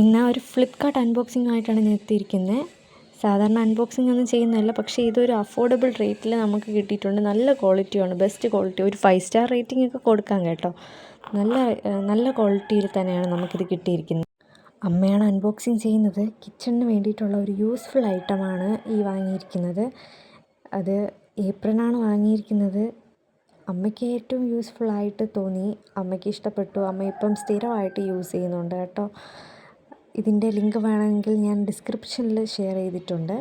ഇന്ന് ഒരു ഫ്ലിപ്പ്കാർട്ട് അൺബോക്സിംഗ് ആയിട്ടാണ് ഞാൻ എത്തിയിരിക്കുന്നത്. സാധാരണ അൺബോക്സിംഗ് ഒന്നും ചെയ്യുന്നതല്ല, പക്ഷേ ഇതൊരു അഫോർഡബിൾ റേറ്റിൽ നമുക്ക് കിട്ടിയിട്ടുണ്ട്. നല്ല ക്വാളിറ്റിയാണ്, ബെസ്റ്റ് ക്വാളിറ്റി. ഒരു 5 സ്റ്റാർ റേറ്റിംഗ് ഒക്കെ കൊടുക്കാം കേട്ടോ. നല്ല ക്വാളിറ്റിയിൽ തന്നെയാണ് നമുക്കിത് കിട്ടിയിരിക്കുന്നത്. അമ്മയാണ് അൺബോക്സിങ് ചെയ്യുന്നത്. കിച്ചണിന് വേണ്ടിയിട്ടുള്ള ഒരു യൂസ്ഫുൾ ഐറ്റമാണ് ഈ വാങ്ങിയിരിക്കുന്നത്. അത് ഏപ്രിനാണ് വാങ്ങിയിരിക്കുന്നത്. അമ്മയ്ക്ക് ഏറ്റവും യൂസ്ഫുൾ ആയിട്ട് തോന്നി, അമ്മയ്ക്ക് ഇഷ്ടപ്പെട്ടു. അമ്മ ഇപ്പം സ്ഥിരമായിട്ട് യൂസ് ചെയ്യുന്നുണ്ട് കേട്ടോ. ഇതിൻ്റെ ലിങ്ക് വേണമെങ്കിൽ ഞാൻ ഡിസ്ക്രിപ്ഷനിൽ ഷെയർ ചെയ്തിട്ടുണ്ട്.